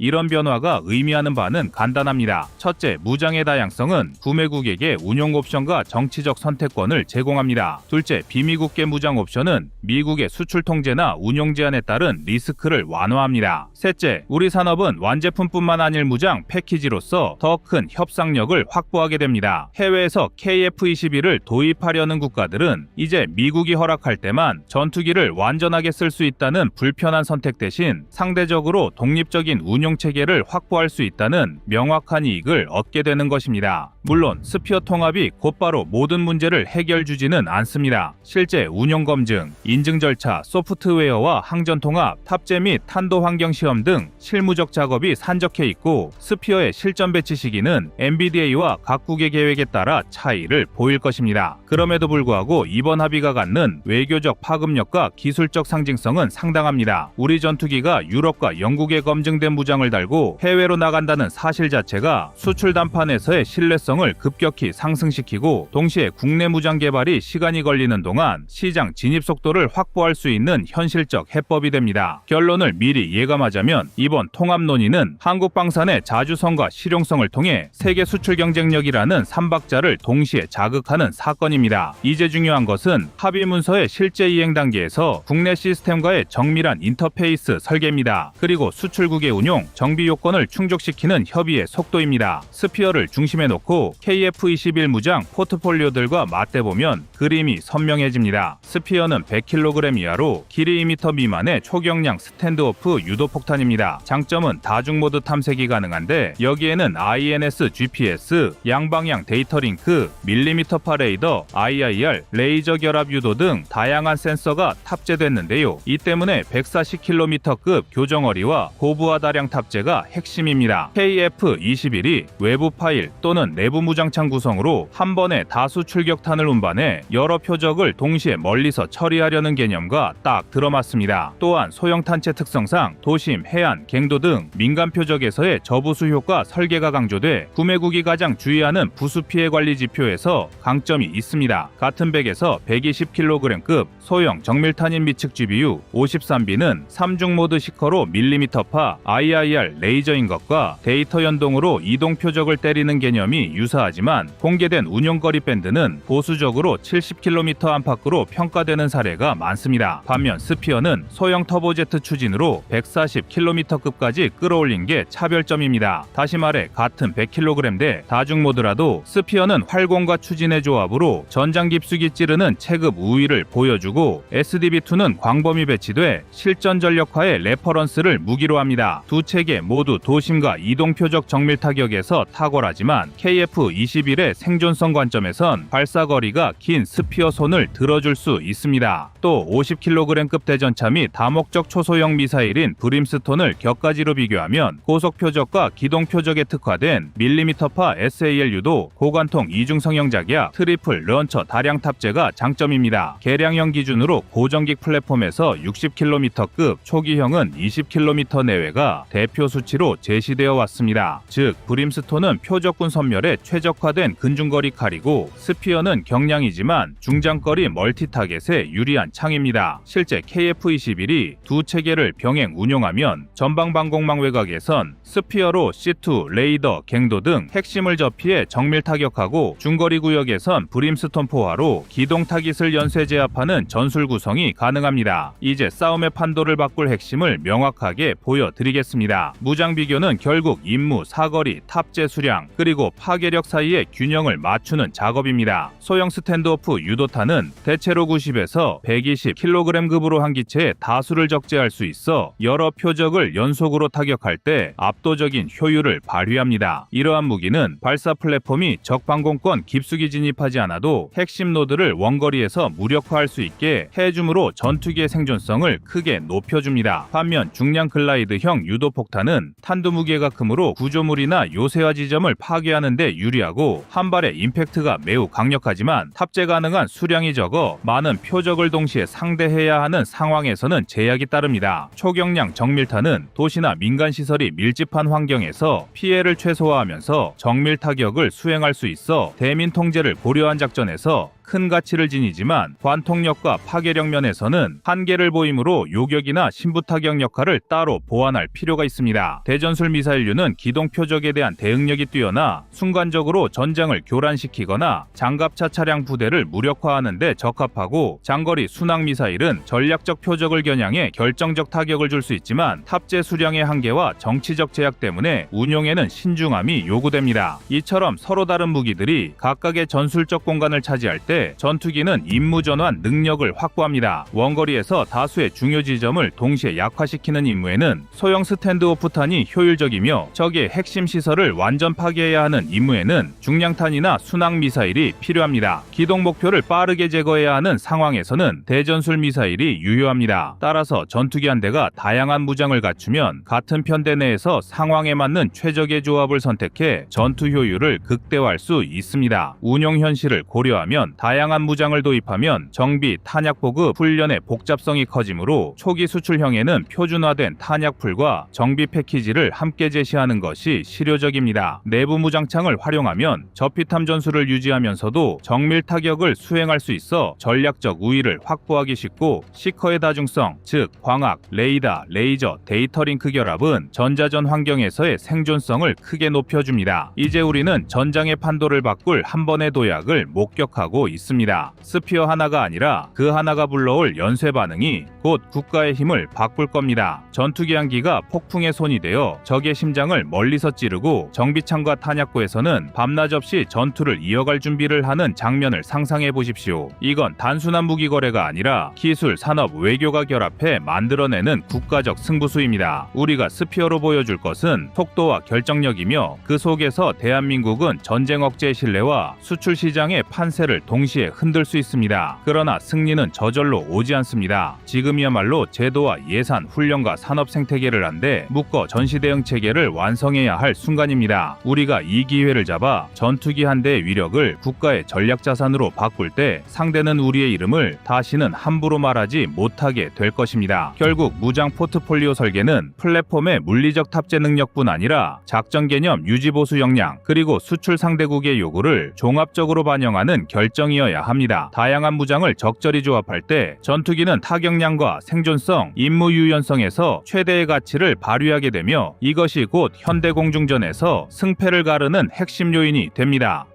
이런 변화가 의미하는 바는 간단합니다. 첫째, 무장의 다양성은 구매국에게 운용 옵션과 정치적 선택권을 제공합니다. 둘째, 비미국계 무장 옵션은 미국의 수출 통제나 운용 제한에 따른 리스크를 완화합니다. 셋째, 우리 산업은 완제품뿐만 아닐 무장 패키지로서 더 큰 협상력을 확보하게 됩니다. 해외에서 KF-21을 도입하려는 국가들은 이제 미국이 허락할 때만 전투기를 완전하게 쓸 수 있다는 불편한 선택 대신 상대적으로 독립적인 운용 체계를 확보할 수 있다는 명확한 이익을 얻게 되는 것입니다. 물론 스피어 통합이 곧바로 모든 문제를 해결주지는 않습니다. 실제 운용 검증, 인증 절차, 소프트웨어와 항전 통합, 탑재 및 탄도 환경 시험 등 실무적 작업이 산적해 있고, 스피어의 실전 배치 시기는 NBDA와 각국의 계획에 따라 차이를 보일 것입니다. 그럼에도 불구하고 이번 합의가 갖는 외교적 파급력과 기술적 상징성은 상당합니다. 우리 전투기가 유럽과 영국에 검증된 무장을 달고 해외로 나간다는 사실 자체가 수출 담판에서의 신뢰성을 급격히 상승시키고, 동시에 국내 무장 개발이 시간이 걸리는 동안 시장 진입 속도를 확보할 수 있는 현실적 해법이 됩니다. 결론을 미리 예감하자면 이번 통합 논의는 한국 방산의 자주성과 실용성을 통해 세계 수출 경쟁력이라는 3박자를 동시에 자극하는 사건입니다. 이제 중요한 것은 합의 문서의 실제 이행 단계에서 국내 시스템과의 정밀한 인터페이스 설계입니다. 그리고 수출국의 운용, 정비 요건을 충족시키는 협의의 속도입니다. 스피어를 중심에 놓고 KF-21 무장 포트폴리오들과 맞대보면 그림이 선명해집니다. 스피어는 100kg 이하로 길이 2m 미만의 초경량 스탠드오프 유도폭탄입니다. 장점은 다중모드 탐색이 가능한데 여기에는 INS GPS, 양방향 데이터 링크, 밀리미터파 레이더, IIR, 레이저 결합 유도 등 다양한 센서가 탑재됐는데요. 이 때문에 140km급 교정거리와 고부하 다량 탑재가 핵심입니다. KF-21이 외부 파일 또는 내부 내부 무장창 구성으로 한 번에 다수 출격탄을 운반해 여러 표적을 동시에 멀리서 처리하려는 개념과 딱 들어맞습니다. 또한 소형 탄체 특성상 도심, 해안, 갱도 등 민간 표적에서의 저부수 효과 설계가 강조돼 구매국이 가장 주의하는 부수 피해 관리 지표에서 강점이 있습니다. 같은 백에서 120kg급 소형 정밀탄인 미측 GBU 53B는 3중 모드 시커로 밀리미터파 IIR 레이저인 것과 데이터 연동으로 이동 표적을 때리는 개념이 유사하지만 공개된 운용거리 밴드는 보수적으로 70km 안팎으로 평가되는 사례가 많습니다. 반면 스피어는 소형 터보제트 추진으로 140km급까지 끌어올린 게 차별점입니다. 다시 말해 같은 100kg대 다중 모드라도 스피어는 활공과 추진의 조합으로 전장 깊숙이 찌르는 체급 우위를 보여주고 SDB2는 광범위 배치돼 실전 전력화의 레퍼런스를 무기로 합니다. 두 체계 모두 도심과 이동 표적 정밀 타격에서 탁월하지만 KF-21의 생존성 관점에선 발사거리가 긴 스피어 손을 들어줄 수 있습니다. 또 50kg급 대전차 및 다목적 초소형 미사일인 브림스톤을 격가지로 비교하면 고속 표적과 기동 표적에 특화된 밀리미터파 SALU도 고관통 이중 성형작이야 트리플 런처 다량 탑재가 장점입니다. 개량형 기준으로 고전기 플랫폼에서 60km급, 초기형은 20km 내외가 대표 수치로 제시되어 왔습니다. 즉 브림스톤은 표적군 섬멸에 최적화된 근중거리 칼이고 스피어는 경량이지만 중장거리 멀티타겟에 유리한 창입니다. 실제 KF-21이 두 체계를 병행 운용하면 전방방공망 외곽에선 스피어로 C2, 레이더, 갱도 등 핵심을 접히해 정밀 타격하고 중거리 구역에선 브림스톤 포화로 기동 타깃을 연쇄 제압하는 전술 구성이 가능합니다. 이제 싸움의 판도를 바꿀 핵심을 명확하게 보여드리겠습니다. 무장 비교는 결국 임무, 사거리, 탑재 수량, 그리고 파괴력 사이의 균형을 맞추는 작업입니다. 소형 스탠드오프 유도탄은 대체로 90에서 120kg급으로 한 기체에 다수를 적재할 수 있어 여러 표적을 연속으로 타격할 때 압도적인 효율을 발휘합니다. 이러한 무기는 발사 플랫폼이 적 방공권 깊숙이 진입하지 않아도 핵심 노드를 원거리에서 무력화할 수 있게 해줌으로 전투기의 생존성을 크게 높여줍니다. 반면 중량 글라이드형 유도폭탄은 탄두 무게가 크므로 구조물이나 요새화 지점을 파괴하는 데 유리하고 한 발의 임팩트가 매우 강력하지만 탑재 가능한 수량이 적어 많은 표적을 동시에 상대해야 하는 상황에서는 제약이 따릅니다. 초경량 정밀탄은 도시나 민간 시설이 밀집한 환경에서 피해를 최소화하면서 정밀 타격을 수행할 수 있어 대민 통제를 고려한 작전에서 큰 가치를 지니지만 관통력과 파괴력 면에서는 한계를 보이므로 요격이나 신부타격 역할을 따로 보완할 필요가 있습니다. 대전술 미사일류는 기동 표적에 대한 대응력이 뛰어나 순간적으로 전장을 교란시키거나 장갑차 차량 부대를 무력화하는 데 적합하고 장거리 순항 미사일은 전략적 표적을 겨냥해 결정적 타격을 줄 수 있지만 탑재 수량의 한계와 정치적 제약 때문에 운용에는 신중함이 요구됩니다. 이처럼 서로 다른 무기들이 각각의 전술적 공간을 차지할 때 전투기는 임무 전환 능력을 확보합니다. 원거리에서 다수의 중요 지점을 동시에 약화시키는 임무에는 소형 스탠드오프탄이 효율적이며 적의 핵심 시설을 완전 파괴해야 하는 임무에는 중량탄이나 순항 미사일이 필요합니다. 기동 목표를 빠르게 제거해야 하는 상황에서는 대전술 미사일이 유효합니다. 따라서 전투기 한 대가 다양한 무장을 갖추면 같은 편대 내에서 상황에 맞는 최적의 조합을 선택해 전투 효율을 극대화할 수 있습니다. 운용 현실을 고려하면 다양한 무장을 도입하면 정비, 탄약 보급, 훈련의 복잡성이 커지므로 초기 수출형에는 표준화된 탄약풀과 정비 패키지를 함께 제시하는 것이 실효적입니다. 내부 무장창을 활용하면 저피탐 전술을 유지하면서도 정밀 타격을 수행할 수 있어 전략적 우위를 확보하기 쉽고 시커의 다중성, 즉 광학, 레이더, 레이저, 데이터 링크 결합은 전자전 환경에서의 생존성을 크게 높여줍니다. 이제 우리는 전장의 판도를 바꿀 한 번의 도약을 목격하고 있습니다. 스피어 하나가 아니라 그 하나가 불러올 연쇄 반응이 곧 국가의 힘을 바꿀 겁니다. 전투기 한 기가 폭풍의 손이 되어 적의 심장을 멀리서 찌르고 정비창과 탄약고에서는 밤낮 없이 전투를 이어갈 준비를 하는 장면을 상상해 보십시오. 이건 단순한 무기 거래가 아니라 기술, 산업, 외교가 결합해 만들어내는 국가적 승부수입니다. 우리가 스피어로 보여줄 것은 속도와 결정력이며 그 속에서 대한민국은 전쟁 억제의 신뢰와 수출 시장의 판세를 동시에 흔들 수 있습니다. 그러나 승리는 저절로 오지 않습니다. 지금이야말로 제도와 예산, 훈련과 산업 생태계를 한데 묶어 전시대응 체계를 완성해야 할 순간입니다. 우리가 이 기회를 기회를 잡아 전투기 한 대의 위력을 국가의 전략자산으로 바꿀 때 상대는 우리의 이름을 다시는 함부로 말하지 못하게 될 것입니다. 결국 무장 포트폴리오 설계는 플랫폼의 물리적 탑재 능력뿐 아니라 작전 개념 유지보수 역량 그리고 수출 상대국의 요구를 종합적으로 반영하는 결정이어야 합니다. 다양한 무장을 적절히 조합할 때 전투기는 타격량과 생존성, 임무 유연성에서 최대의 가치를 발휘하게 되며 이것이 곧 현대공중전에서 승패를 가르는 핵심 요인이 됩니다.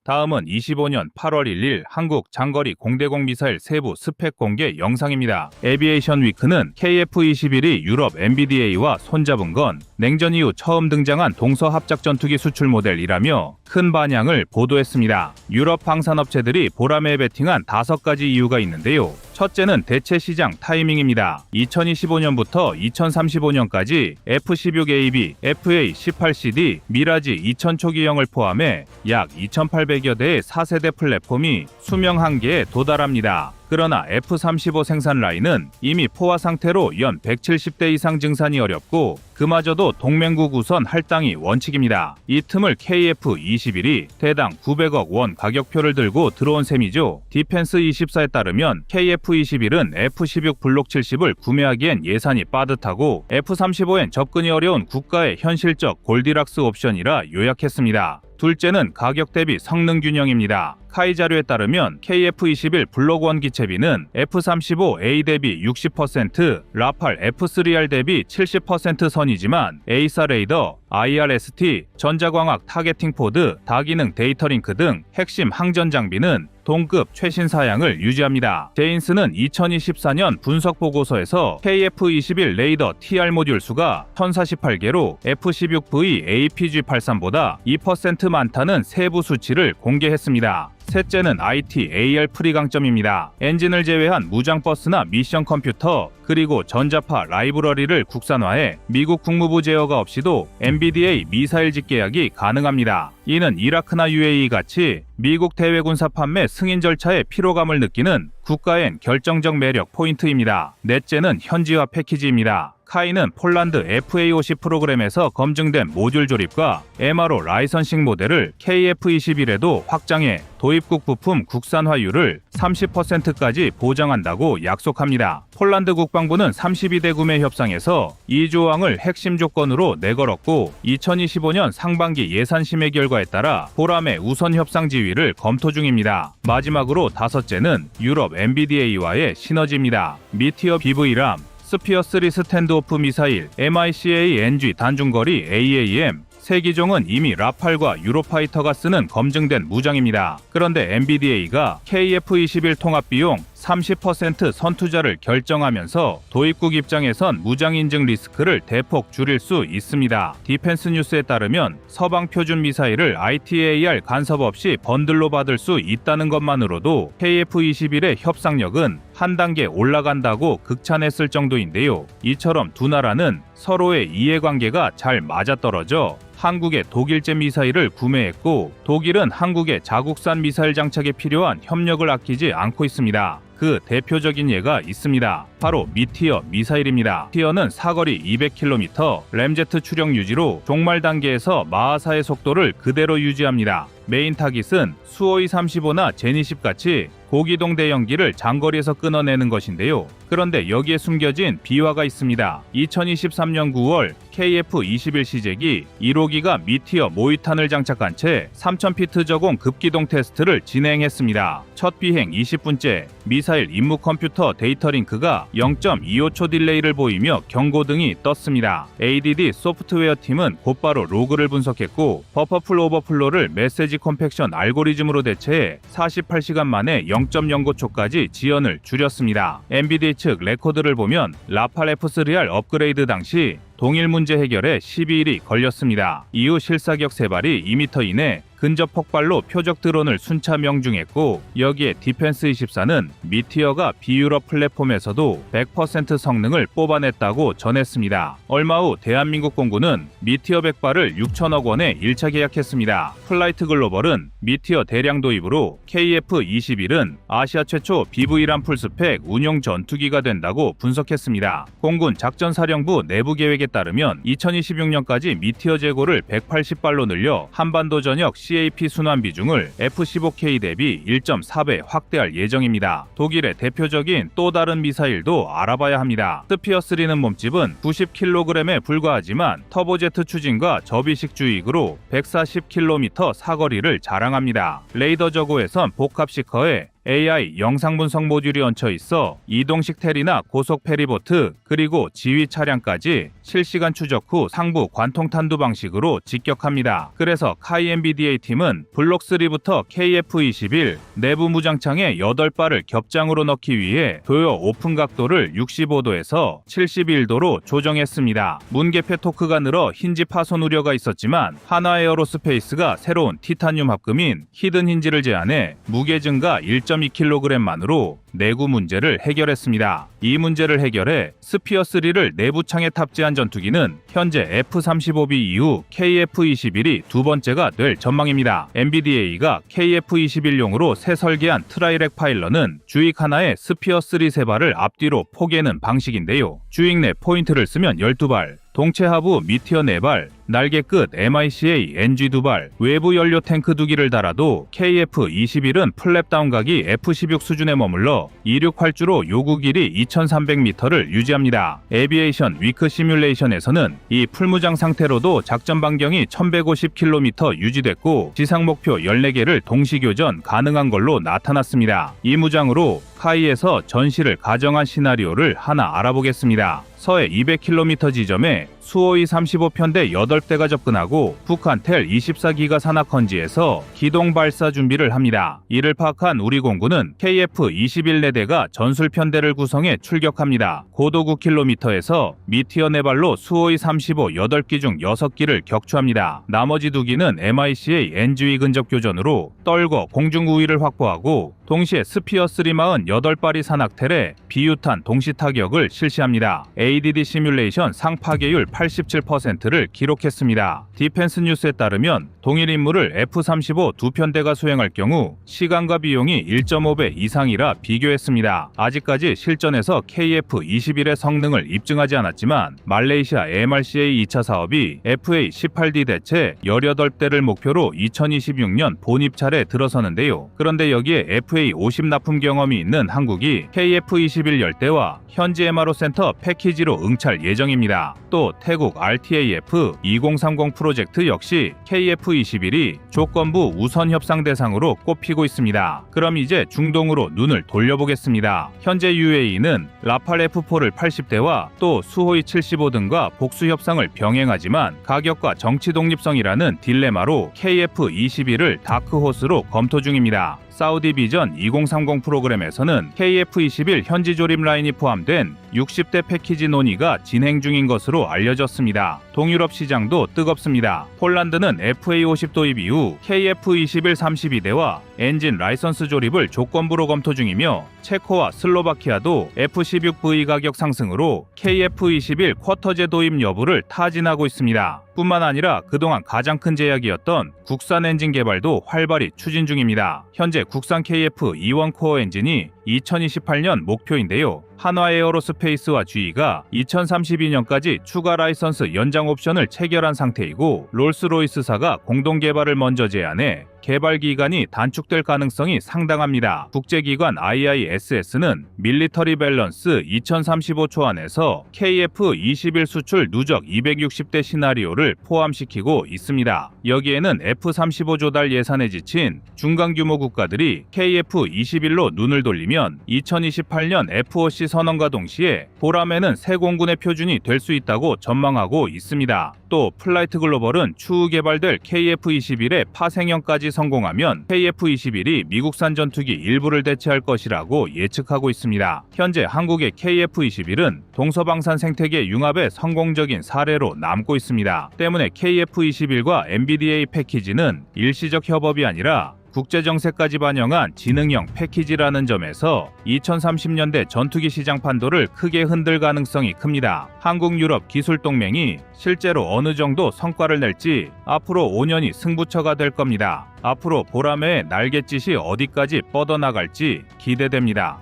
다음은 25년 8월 1일 한국 장거리 공대공 미사일 세부 스펙 공개 영상입니다. 에비에이션 위크는 KF-21이 유럽 MBDA와 손잡은 건 냉전 이후 처음 등장한 동서합작 전투기 수출 모델이라며 큰 반향을 보도했습니다. 유럽 방산업체들이 보람에 베팅한 5가지 이유가 있는데요. 첫째는 대체 시장 타이밍입니다. 2025년부터 2035년까지 F-16AB, FA-18CD, 미라지 2000 초기형을 포함해 약 2,800여 대의 4세대 플랫폼이 수명 한계에 도달합니다. 그러나 F-35 생산 라인은 이미 포화 상태로 연 170대 이상 증산이 어렵고 그마저도 동맹국 우선 할당이 원칙입니다. 이 틈을 KF-21이 대당 900억 원 가격표를 들고 들어온 셈이죠. 디펜스24에 따르면 KF-21은 F-16 블록 70을 구매하기엔 예산이 빠듯하고 F-35엔 접근이 어려운 국가의 현실적 골디락스 옵션이라 요약했습니다. 둘째는 가격 대비 성능 균형입니다. 카이 자료에 따르면 KF-21 블록 1 기체비는 F-35A 대비 60%, 라팔 F-3R 대비 70% 선이지만 A4 레이더, IRST, 전자광학 타겟팅 포드, 다기능 데이터 링크 등 핵심 항전 장비는 동급 최신 사양을 유지합니다. 제인스는 2024년 분석 보고서에서 KF-21 레이더 TR 모듈 수가 1048개로 F-16V APG-83보다 2% 많다는 세부 수치를 공개했습니다. 셋째는 IT, AR 프리 강점입니다. 엔진을 제외한 무장버스나 미션 컴퓨터, 그리고 전자파 라이브러리를 국산화해 미국 국무부 제어가 없이도 MBDA 미사일 직계약이 가능합니다. 이는 이라크나 UAE 같이 미국 대외군사 판매 승인 절차의 피로감을 느끼는 국가엔 결정적 매력 포인트입니다. 넷째는 현지화 패키지입니다. 카이는 폴란드 FA50 프로그램에서 검증된 모듈 조립과 MRO 라이선싱 모델을 KF-21에도 확장해 도입국 부품 국산화율을 30%까지 보장한다고 약속합니다. 폴란드 국방부는 32대 구매 협상에서 이 조항을 핵심 조건으로 내걸었고 2025년 상반기 예산 심의 결과에 따라 보람의 우선 협상 지위를 검토 중입니다. 마지막으로 다섯째는 유럽 MBDA와의 시너지입니다. 미티어 BV람, 스피어 3 스탠드오프 미사일, MICA-NG 단중거리 AAM, 세 기종은 이미 라팔과 유로파이터가 쓰는 검증된 무장입니다. 그런데 MBDA가 KF-21 통합비용 30% 선투자를 결정하면서 도입국 입장에선 무장 인증 리스크를 대폭 줄일 수 있습니다. 디펜스 뉴스에 따르면 서방 표준 미사일을 ITAR 간섭 없이 번들로 받을 수 있다는 것만으로도 KF-21의 협상력은 한 단계 올라간다고 극찬했을 정도인데요. 이처럼 두 나라는 서로의 이해관계가 잘 맞아떨어져 한국의 독일제 미사일을 구매했고 독일은 한국의 자국산 미사일 장착에 필요한 협력을 아끼지 않고 있습니다. 그 대표적인 예가 있습니다. 바로 미티어 미사일입니다. 티어는 사거리 200km, 램제트 추력 유지로 종말 단계에서 마하사의 속도를 그대로 유지합니다. 메인 타깃은 수호이 35나 제니10 같이 고기동 대형기를 장거리에서 끊어내는 것인데요. 그런데 여기에 숨겨진 비화가 있습니다. 2023년 9월 KF-21 시제기 1호기가 미티어 모의탄을 장착한 채 3000피트 저공 급기동 테스트를 진행했습니다. 첫 비행 20분째 미사일 임무 컴퓨터 데이터 링크가 0.25초 딜레이를 보이며 경고등이 떴습니다. ADD 소프트웨어 팀은 곧바로 로그를 분석했고 버퍼풀 오버플로를 메시지 컴팩션 알고리즘으로 대체해 48시간 만에 0.09초까지 지연을 줄였습니다. MBD 측 레코드를 보면 라팔 F-3R 업그레이드 당시 동일 문제 해결에 12일이 걸렸습니다. 이후 실사격 3발이 2m 이내 근접 폭발로 표적 드론을 순차 명중했고, 여기에 디펜스24는 미티어가 비유럽 플랫폼에서도 100% 성능을 뽑아냈다고 전했습니다. 얼마 후 대한민국 공군은 미티어 100발을 6천억 원에 1차 계약했습니다. 플라이트 글로벌은 미티어 대량 도입으로 KF-21은 아시아 최초 BV람 풀스펙 운용 전투기가 된다고 분석했습니다. 공군 작전사령부 내부 계획에 따르면 2026년까지 미티어 재고를 180발로 늘려 한반도 전역 CAP 순환 비중을 F-15K 대비 1.4배 확대할 예정입니다. 독일의 대표적인 또 다른 미사일도 알아봐야 합니다. 스피어3는 몸집은 90kg에 불과하지만 터보제트 추진과 접이식 주익으로 140km 사거리를 자랑합니다. 레이더 저고에선 복합 시커에 AI 영상 분석 모듈이 얹혀 있어 이동식 테리나 고속 페리보트 그리고 지휘 차량까지 실시간 추적 후 상부 관통 탄두 방식으로 직격합니다. 그래서 카이 MBDA 팀은 블록 3부터 KF-21 내부 무장창에 8발을 겹장으로 넣기 위해 도요 오픈 각도를 65도에서 71도로 조정했습니다. 문개폐 토크가 늘어 힌지 파손 우려가 있었지만 한화에어로스페이스가 새로운 티타늄 합금인 히든 힌지를 제안해 무게 증가 1.2kg만으로 내구 문제를 해결했습니다. 이 문제를 해결해 스피어3를 내부창에 탑재한 전투기는 현재 F-35B 이후 KF-21이 두 번째가 될 전망입니다. MBDA가 KF-21용으로 새 설계한 트라이렉 파일런은 주익 하나에 스피어3 3발을 앞뒤로 포개는 방식인데요. 주익 내 포인트를 쓰면 12발, 동체 하부 미티어 4발, 날개 끝 MICA NG 2발, 외부 연료 탱크 2기를 달아도 KF-21은 플랩다운 각이 F-16 수준에 머물러 이륙 활주로 요구 길이 2300m를 유지합니다. 에비에이션 위크 시뮬레이션에서는 이 풀무장 상태로도 작전 반경이 1150km 유지됐고 지상 목표 14개를 동시 교전 가능한 걸로 나타났습니다. 이 무장으로 카이에서 전시를 가정한 시나리오를 하나 알아보겠습니다. 서해 200km 지점에 수호이 35편대 8대가 접근하고 북한 텔 24기가 산악헌지에서 기동 발사 준비를 합니다. 이를 파악한 우리 공군은 KF-21 4대가 전술편대를 구성해 출격합니다. 고도 9km에서 미티어 4발로 수호이 35 8기 중 6기를 격추합니다. 나머지 2기는 MICA NGV 근접 교전으로 떨궈 공중 우위를 확보하고 동시에 스피어3 48발이 산악텔에 비유탄 동시 타격을 실시합니다. ADD 시뮬레이션 상파괴율 87%를 기록했습니다. 디펜스 뉴스에 따르면 동일 임무를 F-35 두 편대가 수행할 경우 시간과 비용이 1.5배 이상이라 비교했습니다. 아직까지 실전에서 KF-21의 성능을 입증하지 않았지만 말레이시아 MRCA 2차 사업이 FA-18D 대체 18대를 목표로 2026년 본입 차례 들어서는데요. 그런데 여기에 FA-50 납품 경험이 있는 한국이 KF-21 10대와 현지 MRO 센터 패키지로 응찰 예정입니다. 또 태국 RTAF 2030 프로젝트 역시 KF-21이 조건부 우선 협상 대상으로 꼽히고 있습니다. 그럼 이제 중동으로 눈을 돌려보겠습니다. 현재 UAE는 라팔 F4를 80대와 또 수호이 75 등과 복수 협상을 병행하지만 가격과 정치 독립성이라는 딜레마로 KF-21을 다크호스로 검토 중입니다. 사우디 비전 2030 프로그램에서는 KF-21 현지 조립 라인이 포함된 60대 패키지 논의가 진행 중인 것으로 알려졌습니다. 동유럽 시장도 뜨겁습니다. 폴란드는 FA-50 도입 이후 KF-21 32대와 엔진 라이선스 조립을 조건부로 검토 중이며 체코와 슬로바키아도 F-16V 가격 상승으로 KF-21 쿼터제 도입 여부를 타진하고 있습니다. 뿐만 아니라 그동안 가장 큰 제약이었던 국산 엔진 개발도 활발히 추진 중입니다. 현재 국산 KF-21 코어 엔진이 2028년 목표인데요. 한화에어로스페이스와 GE가 2032년까지 추가 라이선스 연장 옵션을 체결한 상태이고 롤스로이스사가 공동 개발을 먼저 제안해 개발 기간이 단축될 가능성이 상당합니다. 국제기관 IISS는 밀리터리 밸런스 2035 초안에서 KF-21 수출 누적 260대 시나리오를 포함시키고 있습니다. 여기에는 F-35 조달 예산에 지친 중간 규모 국가들이 KF-21로 눈을 돌리며 따르면 2028년 FOC 선언과 동시에 보라매는 새 공군의 표준이 될 수 있다고 전망하고 있습니다. 또 플라이트 글로벌은 추후 개발될 KF-21의 파생형까지 성공하면 KF-21이 미국산 전투기 일부를 대체할 것이라고 예측하고 있습니다. 현재 한국의 KF-21은 동서방산 생태계 융합의 성공적인 사례로 남고 있습니다. 때문에 KF-21과 MBDA 패키지는 일시적 협업이 아니라 국제정세까지 반영한 지능형 패키지라는 점에서 2030년대 전투기 시장 판도를 크게 흔들 가능성이 큽니다. 한국-유럽 기술동맹이 실제로 어느 정도 성과를 낼지 앞으로 5년이 승부처가 될 겁니다. 앞으로 보라매의 날갯짓이 어디까지 뻗어나갈지 기대됩니다.